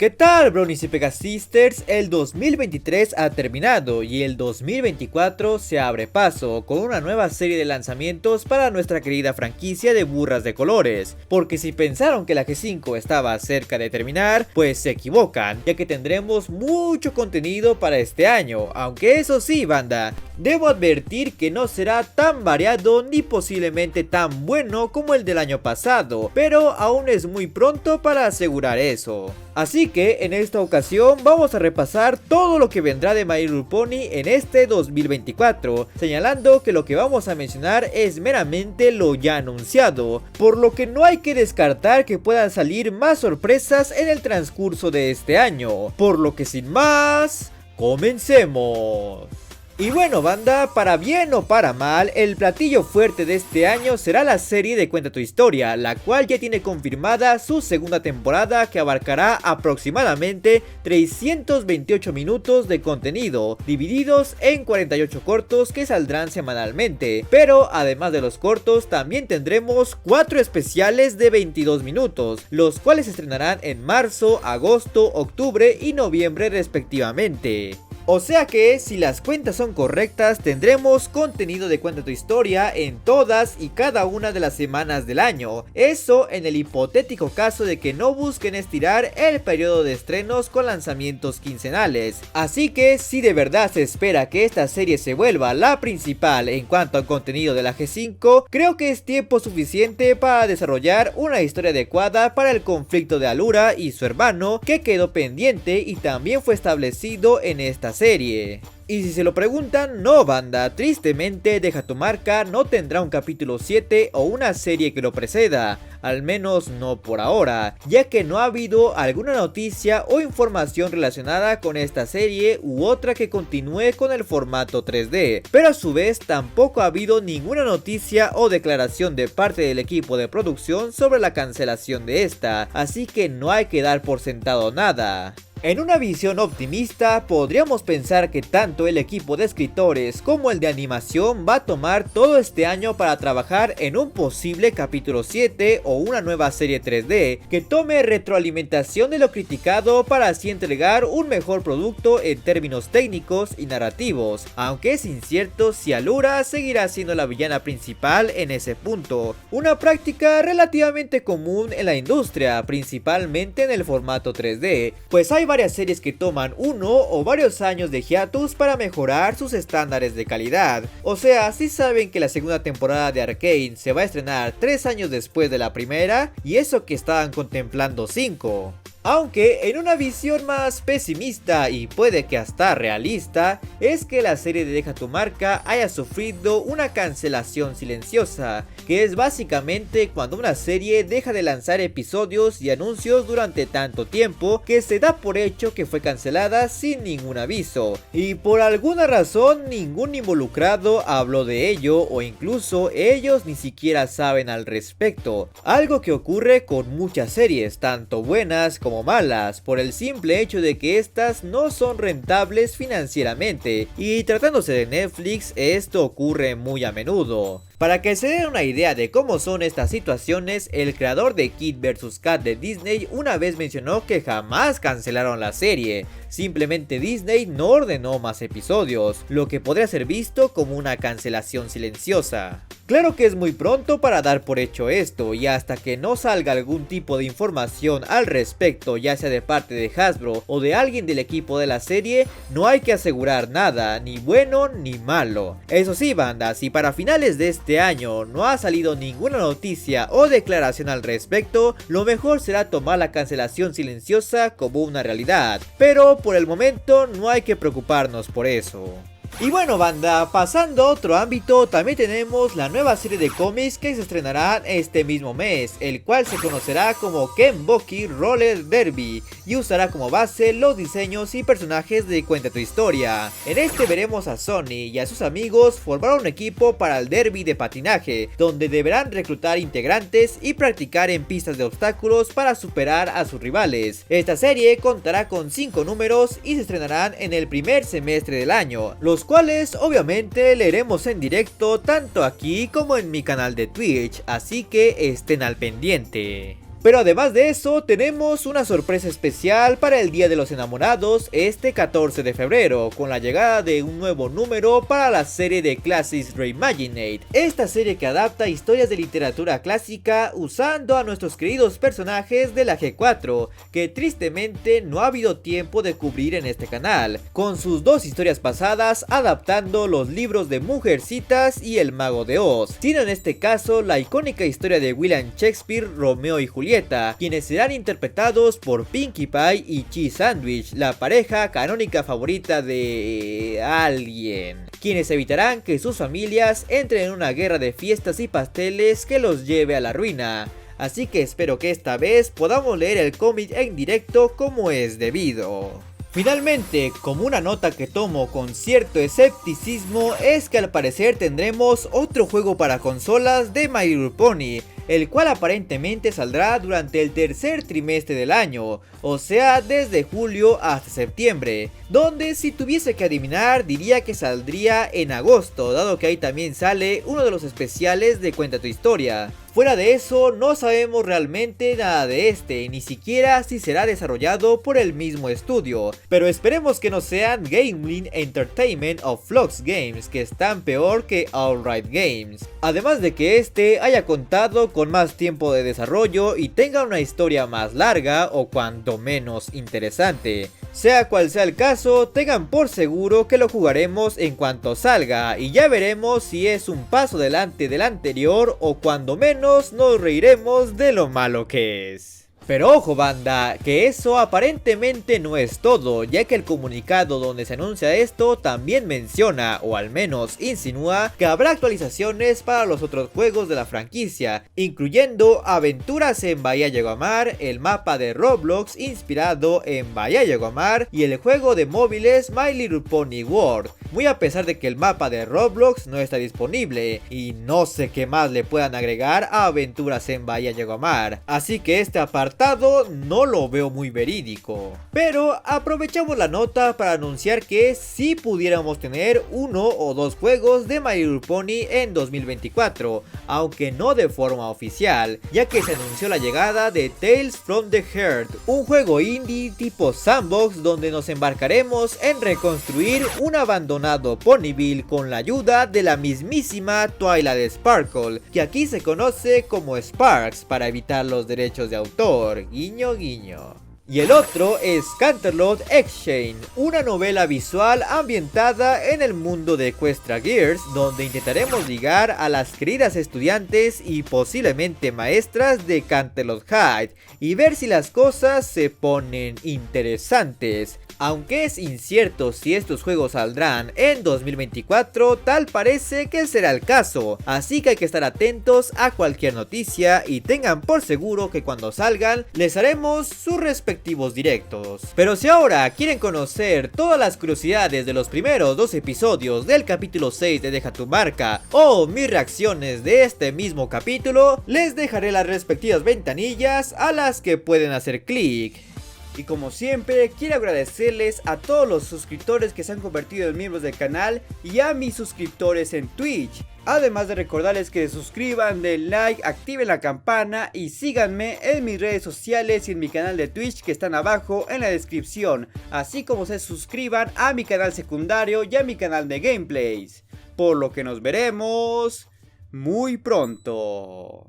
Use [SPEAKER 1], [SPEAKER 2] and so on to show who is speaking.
[SPEAKER 1] ¿Qué tal, Bronies y Pegasisters? El 2023 ha terminado y el 2024 se abre paso con una nueva serie de lanzamientos para nuestra querida franquicia de burras de colores, porque si pensaron que la G5 estaba cerca de terminar, pues se equivocan, ya que tendremos mucho contenido para este año, aunque eso sí, banda, debo advertir que no será tan variado ni posiblemente tan bueno como el del año pasado, pero aún es muy pronto para asegurar eso. Así que en esta ocasión vamos a repasar todo lo que vendrá de My Little Pony en este 2024, señalando que lo que vamos a mencionar es meramente lo ya anunciado, por lo que no hay que descartar que puedan salir más sorpresas en el transcurso de este año, por lo que sin más, comencemos. Y bueno, banda, para bien o para mal, el platillo fuerte de este año será la serie de Cuenta tu Historia, la cual ya tiene confirmada su segunda temporada, que abarcará aproximadamente 328 minutos de contenido, divididos en 48 cortos que saldrán semanalmente. Pero además de los cortos, también tendremos 4 especiales de 22 minutos, los cuales se estrenarán en marzo, agosto, octubre y noviembre respectivamente. O sea que, si las cuentas son correctas, tendremos contenido de Cuenta tu Historia en todas y cada una de las semanas del año. Eso en el hipotético caso de que no busquen estirar el periodo de estrenos con lanzamientos quincenales. Así que, si de verdad se espera que esta serie se vuelva la principal en cuanto al contenido de la G5, creo que es tiempo suficiente para desarrollar una historia adecuada para el conflicto de Alura y su hermano, que quedó pendiente y también fue establecido en esta serie. Y si se lo preguntan, no, banda, tristemente Deja tu marca no tendrá un capítulo 7 o una serie que lo preceda, al menos no por ahora, ya que no ha habido alguna noticia o información relacionada con esta serie u otra que continúe con el formato 3D, pero a su vez tampoco ha habido ninguna noticia o declaración de parte del equipo de producción sobre la cancelación de esta, así que no hay que dar por sentado nada. En una visión optimista, podríamos pensar que tanto el equipo de escritores como el de animación va a tomar todo este año para trabajar en un posible capítulo 7 o una nueva serie 3D que tome retroalimentación de lo criticado para así entregar un mejor producto en términos técnicos y narrativos, aunque es incierto si Alura seguirá siendo la villana principal en ese punto, una práctica relativamente común en la industria, principalmente en el formato 3D, pues hay varias series que toman uno o varios años de hiatus para mejorar sus estándares de calidad. O sea, si saben que la segunda temporada de Arcane se va a estrenar 3 años después de la primera, y eso que estaban contemplando 5. Aunque en una visión más pesimista y puede que hasta realista, es que la serie de Deja tu marca haya sufrido una cancelación silenciosa, que es básicamente cuando una serie deja de lanzar episodios y anuncios durante tanto tiempo que se da por hecho que fue cancelada sin ningún aviso, y por alguna razón ningún involucrado habló de ello o incluso ellos ni siquiera saben al respecto, algo que ocurre con muchas series, tanto buenas como malas, por el simple hecho de que estas no son rentables financieramente, y tratándose de Netflix esto ocurre muy a menudo. Para que se den una idea de cómo son estas situaciones, el creador de Kid vs Kat de Disney una vez mencionó que jamás cancelaron la serie, simplemente Disney no ordenó más episodios, lo que podría ser visto como una cancelación silenciosa. Claro que es muy pronto para dar por hecho esto, y hasta que no salga algún tipo de información al respecto, ya sea de parte de Hasbro o de alguien del equipo de la serie, no hay que asegurar nada, ni bueno ni malo. Eso sí, banda, si para finales de este año no ha salido ninguna noticia o declaración al respecto, lo mejor será tomar la cancelación silenciosa como una realidad, pero por el momento no hay que preocuparnos por eso. Y bueno, banda, pasando a otro ámbito, también tenemos la nueva serie de cómics que se estrenará este mismo mes, el cual se conocerá como Kenboki Roller Derby y usará como base los diseños y personajes de Cuenta tu Historia. En este veremos a Sony y a sus amigos formar un equipo para el derby de patinaje, donde deberán reclutar integrantes y practicar en pistas de obstáculos para superar a sus rivales. Esta serie contará con 5 números y se estrenarán en el primer semestre del año, los cuales obviamente leeremos en directo tanto aquí como en mi canal de Twitch, así que estén al pendiente. Pero además de eso, tenemos una sorpresa especial para el Día de los Enamorados este 14 de febrero, con la llegada de un nuevo número para la serie de Classics Reimagined. Esta serie que adapta historias de literatura clásica usando a nuestros queridos personajes de la G4, que tristemente no ha habido tiempo de cubrir en este canal, con sus dos historias pasadas adaptando los libros de Mujercitas y El Mago de Oz, sino en este caso la icónica historia de William Shakespeare, Romeo y Julieta, quienes serán interpretados por Pinkie Pie y Cheese Sandwich, la pareja canónica favorita de alguien, quienes evitarán que sus familias entren en una guerra de fiestas y pasteles que los lleve a la ruina. Así que espero que esta vez podamos leer el cómic en directo como es debido. Finalmente, como una nota que tomo con cierto escepticismo, es que al parecer tendremos otro juego para consolas de My Little Pony, el cual aparentemente saldrá durante el tercer trimestre del año, o sea desde julio hasta septiembre, donde si tuviese que adivinar diría que saldría en agosto, dado que ahí también sale uno de los especiales de Cuenta tu Historia. Fuera de eso, no sabemos realmente nada de este, ni siquiera si será desarrollado por el mismo estudio, pero esperemos que no sean Gamelink Entertainment o Flux Games, que están peor que Alright Games. Además de que este haya contado con más tiempo de desarrollo y tenga una historia más larga o cuanto menos interesante. Sea cual sea el caso, tengan por seguro que lo jugaremos en cuanto salga y ya veremos si es un paso adelante del anterior o cuando menos nos reiremos de lo malo que es. Pero ojo banda, que eso aparentemente no es todo, ya que el comunicado donde se anuncia esto también menciona, o al menos insinúa, que habrá actualizaciones para los otros juegos de la franquicia, incluyendo Aventuras en Bahía Yagomar, el mapa de Roblox inspirado en Bahía Yagomar y el juego de móviles My Little Pony World, muy a pesar de que el mapa de Roblox no está disponible, y no sé qué más le puedan agregar a Aventuras en Bahía Yagomar, así que este apartado no lo veo muy verídico. Pero aprovechamos la nota para anunciar que sí pudiéramos tener uno o dos juegos de My Little Pony en 2024, aunque no de forma oficial, ya que se anunció la llegada de Tales from the Heart, un juego indie tipo sandbox donde nos embarcaremos en reconstruir un abandonado Ponyville con la ayuda de la mismísima Twilight Sparkle, que aquí se conoce como Sparks para evitar los derechos de autor. Guiño guiño. Y el otro es Canterlot Exchange, una novela visual ambientada en el mundo de Equestria Girls, donde intentaremos ligar a las queridas estudiantes y posiblemente maestras de Canterlot High y ver si las cosas se ponen interesantes. Aunque es incierto si estos juegos saldrán en 2024, tal parece que será el caso, así que hay que estar atentos a cualquier noticia y tengan por seguro que cuando salgan les haremos sus respectivos directos. Pero si ahora quieren conocer todas las curiosidades de los primeros dos episodios del capítulo 6 de Deja tu marca o mis reacciones de este mismo capítulo, les dejaré las respectivas ventanillas a las que pueden hacer clic. Y como siempre, quiero agradecerles a todos los suscriptores que se han convertido en miembros del canal y a mis suscriptores en Twitch. Además de recordarles que se suscriban, den like, activen la campana y síganme en mis redes sociales y en mi canal de Twitch que están abajo en la descripción. Así como se suscriban a mi canal secundario y a mi canal de gameplays. Por lo que nos veremos muy pronto.